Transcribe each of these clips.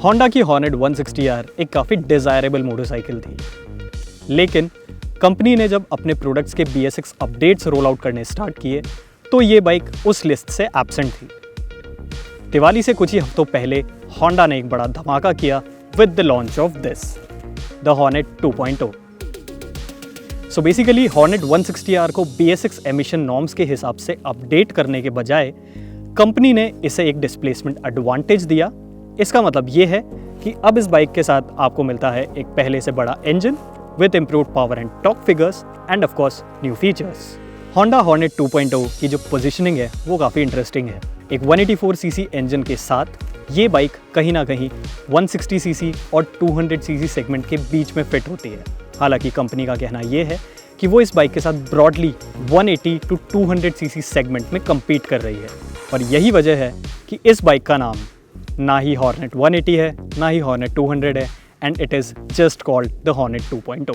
Honda की hornet 160R एक काफ़ी डिज़ायरेबल मोटरसाइकिल थी, लेकिन कंपनी ने जब अपने प्रोडक्ट्स के BS6 अपडेट्स रोल आउट करने स्टार्ट किए तो ये बाइक उस लिस्ट से एब्सेंट थी। दिवाली से कुछ ही हफ्तों पहले होंडा ने एक बड़ा धमाका किया with the launch of this, the hornet 2.0। So basically hornet 160R को BS6 एमिशन नॉर्म्स के हिसाब से अपडेट करने के बजाय कंपनी ने इसे एक डिस्प्लेसमेंट एडवांटेज दिया। इसका मतलब ये है कि अब इस बाइक के साथ आपको मिलता है एक पहले से बड़ा engine with improved power and torque figures end of course new features. Honda hornet 2.0 की जो पोजीशनिंग है वो काफ़ी इंटरेस्टिंग है। एक 184 सीसी इंजन के साथ ये बाइक कहीं ना कहीं 160 सीसी और 200 सीसी सेगमेंट के बीच में फिट होती है। हालांकि कंपनी का कहना ये है कि वो इस बाइक के साथ ब्रॉडली 180 टू 200 सीसी सेगमेंट में कम्पीट कर रही है, और यही वजह है कि इस बाइक का नाम ना ही हॉर्नेट 180 है ना ही हॉर्नेट 200 है, and it is just called the hornet 2.0।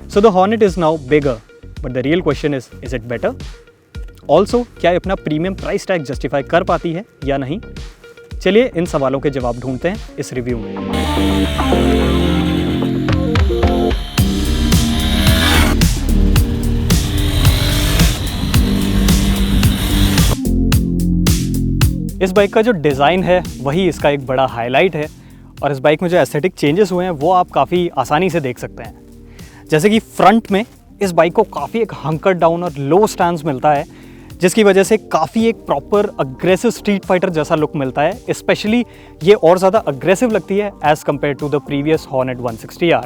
So the hornet is now bigger, but the real question is it better? Also क्या ये अपना प्रीमियम प्राइस टैग जस्टिफाई कर पाती है या नहीं? चलिए इन सवालों के जवाब ढूंढते हैं इस रिव्यू में। इस बाइक का जो डिज़ाइन है वही इसका एक बड़ा हाईलाइट है, और इस बाइक में जो एस्थेटिक चेंजेस हुए हैं वो आप काफ़ी आसानी से देख सकते हैं। जैसे कि फ्रंट में इस बाइक को काफ़ी एक हंकर डाउन और लो स्टैंस मिलता है, जिसकी वजह से काफ़ी एक प्रॉपर अग्रेसिव स्ट्रीट फाइटर जैसा लुक मिलता है। स्पेशली ये और ज़्यादा अग्रेसिव लगती है as compared to the previous Hornet 160R।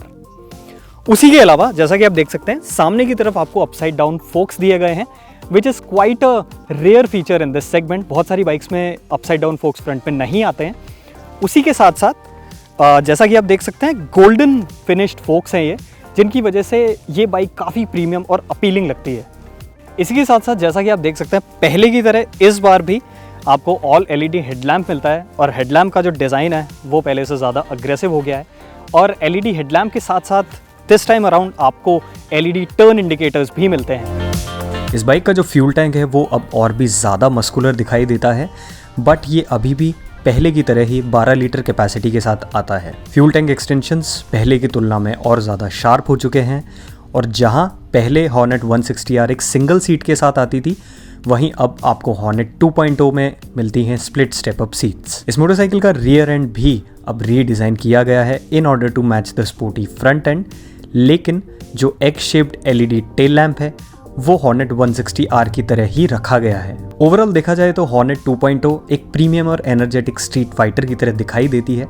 उसी के अलावा जैसा कि आप देख सकते हैं सामने की तरफ आपको अपसाइड डाउन फोक्स दिए गए हैं, which is quite a rare feature in this segment. बहुत सारी बाइक्स में अपसाइड डाउन फोक्स फ्रंट में नहीं आते हैं। उसी के साथ साथ जैसा कि आप देख सकते हैं गोल्डन फिनिश्ड फोक्स हैं ये, जिनकी वजह से ये बाइक काफ़ी प्रीमियम और अपीलिंग लगती है। इसी के साथ साथ जैसा कि आप देख सकते हैं पहले की तरह इस बार भी आपको ऑल LED हेडलैम्प मिलता है, और हेडलैम्प का जो डिज़ाइन है वो पहले से ज़्यादा अग्रेसिव हो गया है। और LED हेडलैम्प के साथ साथ दिस टाइम अराउंड आपको LED टर्न इंडिकेटर्स भी मिलते हैं। इस बाइक का जो फ्यूल टैंक है वो अब और भी ज़्यादा मस्कुलर दिखाई देता है, बट ये अभी भी पहले की तरह ही 12 लीटर कैपेसिटी के साथ आता है। फ्यूल टैंक एक्सटेंशंस पहले की तुलना में और ज़्यादा शार्प हो चुके हैं, और जहां पहले हॉर्नेट 160R एक सिंगल सीट के साथ आती थी, वहीं अब आपको हॉर्नेट 2.0 में मिलती हैं स्प्लिट स्टेप अप सीट्स। इस मोटरसाइकिल का रियर एंड भी अब रीडिज़ाइन किया गया है in order to match the sporty front end, लेकिन जो egg shaped LED tail lamp है वो हॉर्नेट 160R की तरह ही रखा गया है। ओवरऑल देखा जाए तो हॉर्नेट 2.0 एक प्रीमियम और एनर्जेटिक स्ट्रीट फाइटर की तरह दिखाई देती है,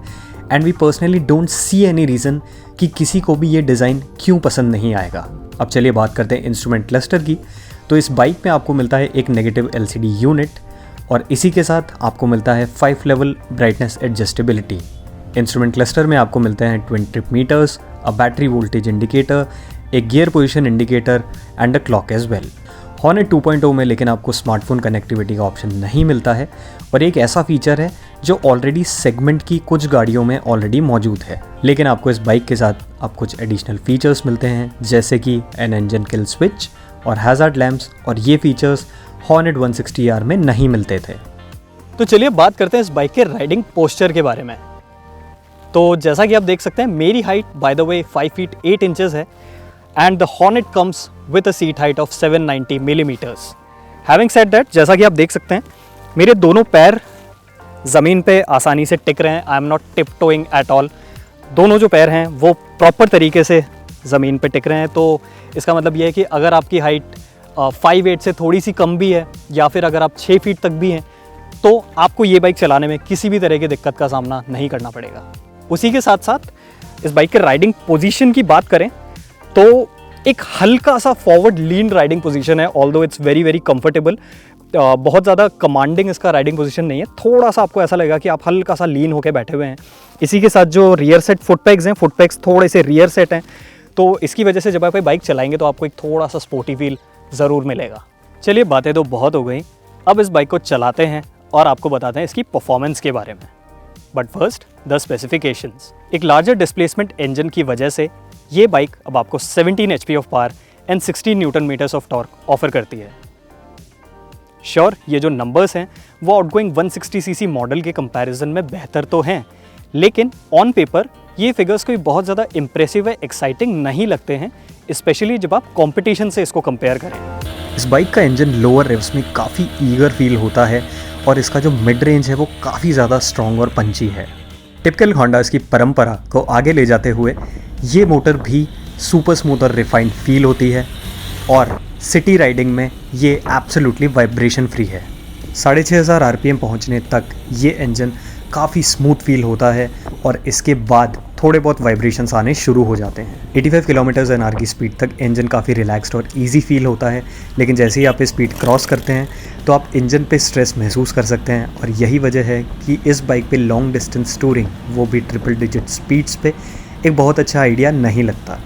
and we personally don't see any reason कि किसी को भी ये डिज़ाइन क्यों पसंद नहीं आएगा। अब चलिए बात करते हैं इंस्ट्रूमेंट क्लस्टर की। तो इस बाइक में आपको मिलता है एक नेगेटिव LCD यूनिट, और इसी के साथ आपको मिलता है 5 level brightness adjustability. Instrument cluster में आपको मिलते हैं twin trip meters, a battery voltage indicator, एक gear position indicator and a clock as well. Hornet 2.0 में लेकिन आपको स्मार्टफोन कनेक्टिविटी का ऑप्शन नहीं मिलता है, और एक ऐसा फीचर है जो ऑलरेडी सेगमेंट की कुछ गाड़ियों में ऑलरेडी मौजूद है। लेकिन आपको इस बाइक के साथ अब कुछ एडिशनल फीचर्स मिलते हैं, जैसे कि एन इंजन किल स्विच और हैज़ार्ड लैम्प्स, और ये फीचर्स हॉर्नेट 160R में नहीं मिलते थे। तो चलिए बात करते हैं इस बाइक के राइडिंग पोस्चर के बारे में। तो जैसा कि आप देख सकते हैं मेरी height by the way 5 feet 8 inches है, and the Hornet comes with a seat height of 790 millimeters. Having said that, जैसा कि आप देख सकते हैं मेरे दोनों पैर ज़मीन पे आसानी से टिक रहे हैं। I am not tiptoeing at all. दोनों जो पैर हैं वो प्रॉपर तरीके से ज़मीन पे टिक रहे हैं। तो इसका मतलब ये है कि अगर आपकी हाइट 5'8" से थोड़ी सी कम भी है, या फिर अगर आप 6 फीट तक भी हैं, तो आपको ये बाइक चलाने में किसी भी तरह की दिक्कत का सामना नहीं करना पड़ेगा। उसी के साथ साथ इस बाइक के राइडिंग पोजीशन की बात करें तो एक हल्का सा फॉरवर्ड लीन राइडिंग पोजीशन है, although it's very very comfortable. बहुत ज़्यादा कमांडिंग इसका राइडिंग पोजीशन नहीं है, थोड़ा सा आपको ऐसा लगेगा कि आप हल्का सा लीन होकर बैठे हुए हैं। इसी के साथ जो रियर सेट फुट पैक्स हैं, फुट पैक्स थोड़े से रियर सेट हैं, तो इसकी वजह से जब आप बाइक चलाएंगे तो आपको एक थोड़ा सा स्पोर्टी फील ज़रूर मिलेगा। चलिए बातें तो बहुत हो गई, अब इस बाइक को चलाते हैं और आपको बताते हैं इसकी परफॉर्मेंस के बारे में। But first the specifications. एक लार्जर डिस्प्लेसमेंट इंजन की वजह से ये बाइक अब आपको 17 HP of power and 16 newton metres of torque offer करती है। श्योर ये जो नंबर्स हैं वो आउटगोइंग 160 सीसी मॉडल के कंपैरिजन में बेहतर तो हैं, लेकिन ऑन पेपर ये फिगर्स कोई बहुत ज़्यादा इम्प्रेसिव या एक्साइटिंग नहीं लगते हैं, स्पेशली जब आप कंपटीशन से इसको कंपेयर करें। इस बाइक का इंजन लोअर रिव्स में काफ़ी ईगर फील होता है और इसका जो मिड रेंज है वो काफ़ी ज़्यादा स्ट्रॉन्ग और पंची है। टिपिकल होंडास की परंपरा को आगे ले जाते हुए ये मोटर भी सुपर स्मूथ और रिफाइंड फील होती है और सिटी राइडिंग में ये एब्सोल्युटली वाइब्रेशन फ्री है। 6500 आरपीएम पहुंचने तक ये इंजन काफ़ी स्मूथ फील होता है और इसके बाद थोड़े बहुत वाइब्रेशंस आने शुरू हो जाते हैं। 85 km/h की स्पीड तक इंजन काफ़ी रिलैक्स्ड और इजी फील होता है, लेकिन जैसे ही आप स्पीड क्रॉस करते हैं तो आप इंजन पे स्ट्रेस महसूस कर सकते हैं और यही वजह है कि इस बाइक पे लॉन्ग डिस्टेंस टूरिंग, वो भी ट्रिपल डिजिट स्पीड्स पे, एक बहुत अच्छा आइडिया नहीं लगता।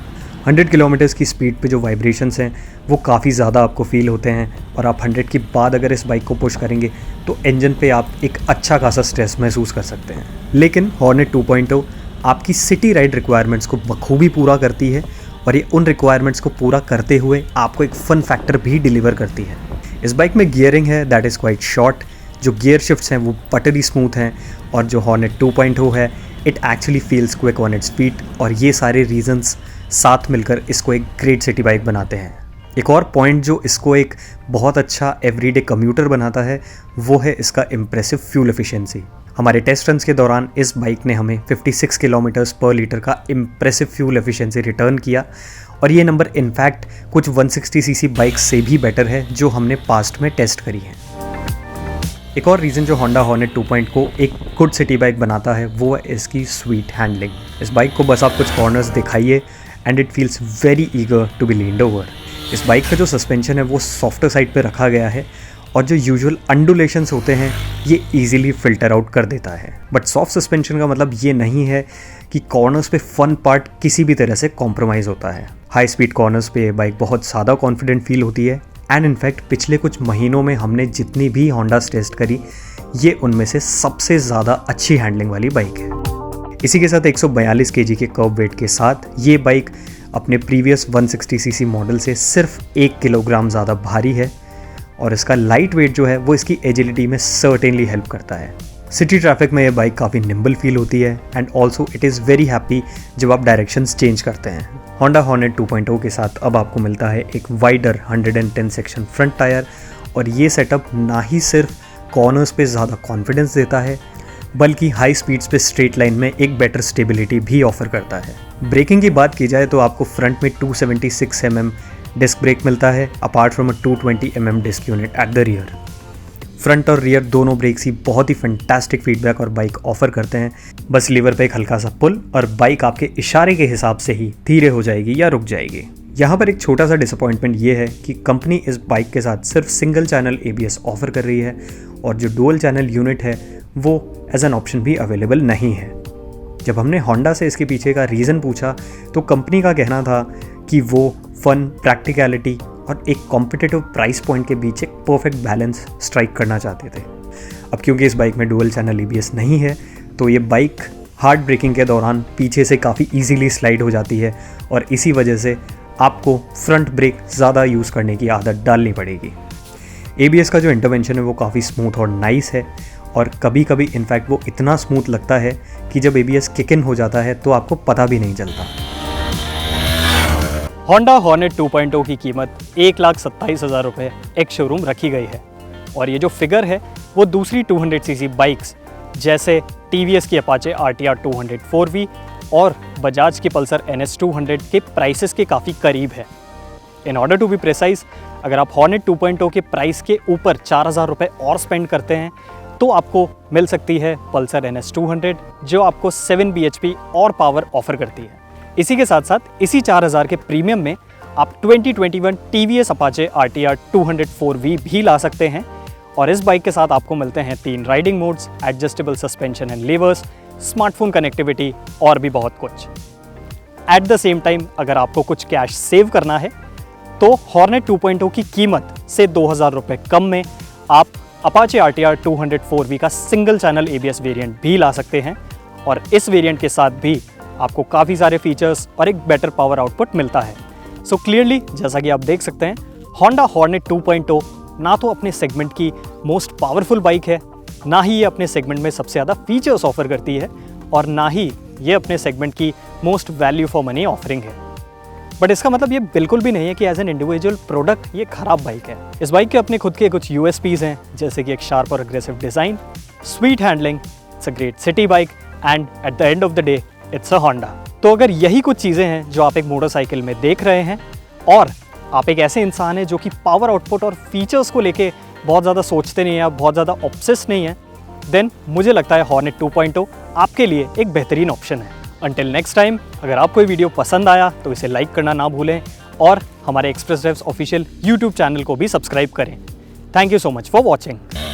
100 किलोमीटर्स की स्पीड पे जो वाइब्रेशंस हैं वो काफ़ी ज़्यादा आपको फील होते हैं और आप 100 के बाद अगर इस बाइक को पुश करेंगे तो इंजन पे आप एक अच्छा खासा स्ट्रेस महसूस कर सकते हैं। लेकिन हॉर्नेट 2.0 आपकी सिटी राइड रिक्वायरमेंट्स को बखूबी पूरा करती है और ये उन रिक्वायरमेंट्स को पूरा करते हुए आपको एक फ़न फैक्टर भी डिलीवर करती है। इस बाइक में गियरिंग है दैट इज़ क्वाइट शॉर्ट, जो गियर शिफ्ट्स हैं वो बटरी स्मूथ हैं और जो हॉर्नेट 2.0 है it actually feels quick on its feet और ये सारे रीजंस साथ मिलकर इसको एक ग्रेट सिटी बाइक बनाते हैं। एक और पॉइंट जो इसको एक बहुत अच्छा एवरीडे कम्यूटर बनाता है वो है इसका इम्प्रेसिव फ्यूल एफिशिएंसी। हमारे टेस्ट रन्स के दौरान इस बाइक ने हमें 56 किलोमीटर्स पर लीटर का इम्प्रेसिव फ्यूल एफिशिएंसी रिटर्न किया और ये नंबर इनफैक्ट कुछ 160 सीसी बाइक से भी बेटर है जो हमने पास्ट में टेस्ट करी है। एक और रीज़न जो होंडा हॉर्नेट 2.0 को एक गुड सिटी बाइक बनाता है वो है इसकी स्वीट हैंडलिंग। इस बाइक को बस आप कुछ कॉर्नर्स दिखाइए and it feels very eager to be leaned over. इस बाइक का जो सस्पेंशन है वो सॉफ्टर साइड पे रखा गया है और जो यूजुअल अंडुलेशंस होते हैं ये इजीली फिल्टर आउट कर देता है। बट सॉफ्ट सस्पेंशन का मतलब ये नहीं है कि कॉर्नर्स पे फन पार्ट किसी भी तरह से कॉम्प्रोमाइज़ होता है। हाई स्पीड कॉर्नर्स पे बाइक बहुत ज़्यादा कॉन्फिडेंट फील होती है एंड इनफैक्ट पिछले कुछ महीनों में हमने जितनी भी होंडास टेस्ट करी ये उनमें से सबसे ज़्यादा अच्छी हैंडलिंग वाली बाइक है। इसी के साथ 142 kg के कर्व वेट के साथ ये बाइक अपने प्रीवियस 160 सीसी मॉडल से सिर्फ 1 किलोग्राम ज़्यादा भारी है और इसका लाइट वेट जो है वो इसकी एजिलिटी में सर्टेनली हेल्प करता है। सिटी ट्रैफिक में ये बाइक काफ़ी निम्बल फील होती है and also it is very happy जब आप डायरेक्शंस चेंज करते हैं। होंडा हॉर्नेट 2.0 के साथ अब आपको मिलता है एक वाइडर 110 सेक्शन फ्रंट टायर और ये सेटअप ना ही सिर्फ कॉर्नर्स पे ज़्यादा कॉन्फिडेंस देता है बल्कि हाई स्पीड्स पे स्ट्रेट लाइन में एक बेटर स्टेबिलिटी भी ऑफर करता है। ब्रेकिंग की बात की जाए तो आपको फ्रंट में 276 mm डिस्क ब्रेक मिलता है apart from a 220 mm disc unit at the rear. Front और रियर दोनों ब्रेक्स ही बहुत ही फैंटास्टिक फीडबैक और बाइक ऑफर करते हैं। बस लीवर पे एक हल्का सा पुल और बाइक आपके इशारे के हिसाब से ही धीरे हो जाएगी या रुक जाएगी। यहाँ पर एक छोटा सा डिसअपॉइंटमेंट ये है कि कंपनी इस बाइक के साथ सिर्फ सिंगल चैनल ABS ऑफर कर रही है और जो डुअल चैनल यूनिट है वो एज एन ऑप्शन भी अवेलेबल नहीं है। जब हमने होंडा से इसके पीछे का रीज़न पूछा तो कंपनी का कहना था कि वो फन, प्रैक्टिकलिटी और एक कॉम्पिटिटिव प्राइस पॉइंट के बीच एक परफेक्ट बैलेंस स्ट्राइक करना चाहते थे। अब क्योंकि इस बाइक में डुअल चैनल ABS नहीं है तो ये बाइक हार्ड ब्रेकिंग के दौरान पीछे से काफ़ी ईजीली स्लाइड हो जाती है और इसी वजह से आपको फ्रंट ब्रेक ज़्यादा यूज़ करने की आदत डालनी पड़ेगी। ABS का जो इंटरवेंशन है वो काफ़ी स्मूथ और नाइस है और कभी कभी इनफैक्ट वो इतना स्मूथ लगता है कि जब ABS किक इन हो जाता है तो आपको पता भी नहीं चलता। होंडा हॉर्नेट 2.0 की कीमत 1,27,000 रुपये एक शोरूम रखी गई है और ये जो फिगर है वो दूसरी 200 सीसी बाइक्स जैसे TVS की अपाचे RTR 200 4V और बजाज की पल्सर NS 200 के प्राइसेस के काफ़ी करीब है। In order to be precise, अगर आप हॉर्नेट 2.0 के प्राइस के ऊपर 4,000 रुपये और स्पेंड करते हैं तो आपको मिल सकती है पल्सर NS 200 जो आपको 7 bhp और पावर ऑफर करती है। इसी के साथ साथ इसी 4,000 के प्रीमियम में आप 2021 TVS अपाचे RTR 200 4V भी ला सकते हैं और इस बाइक के साथ आपको मिलते हैं 3 riding modes, adjustable suspension and levers, smartphone connectivity और भी बहुत कुछ। एट द सेम टाइम अगर आपको कुछ कैश सेव करना है तो हॉर्नेट 2.0 की कीमत से 2,000 रुपये कम में आप अपाचे RTR 200 4V का सिंगल चैनल ABS वेरिएंट भी ला सकते हैं और इस वेरिएंट के साथ भी आपको काफ़ी सारे फीचर्स और एक बेटर पावर आउटपुट मिलता है। सो क्लियरली जैसा कि आप देख सकते हैं होंडा हॉर्नेट 2.0 ना तो अपने सेगमेंट की मोस्ट पावरफुल बाइक है, ना ही ये अपने सेगमेंट में सबसे ज़्यादा फीचर्स ऑफर करती है, और ना ही ये अपने सेगमेंट की most value for money offering है। बट इसका मतलब ये बिल्कुल भी नहीं है कि एज एन इंडिविजुअल प्रोडक्ट ये खराब बाइक है। इस बाइक के अपने खुद के कुछ USPs हैं, जैसे कि एक शार्प और aggressive design, sweet handling, it's a great city bike and at the end of the day it's a Honda. तो अगर यही कुछ चीज़ें हैं जो आप एक मोटरसाइकिल में देख रहे हैं और आप एक ऐसे इंसान हैं जो कि पावर आउटपुट और फीचर्स को लेके बहुत ज़्यादा सोचते नहीं हैं, आप बहुत ज़्यादा ऑब्सेस नहीं हैं, देन मुझे लगता है हॉर्नेट 2.0 आपके लिए एक बेहतरीन ऑप्शन है। अंटिल नेक्स्ट टाइम, अगर आपको ये वीडियो पसंद आया तो इसे लाइक करना ना भूलें और हमारे express drives official YouTube channel को भी सब्सक्राइब करें। Thank you so much for watching.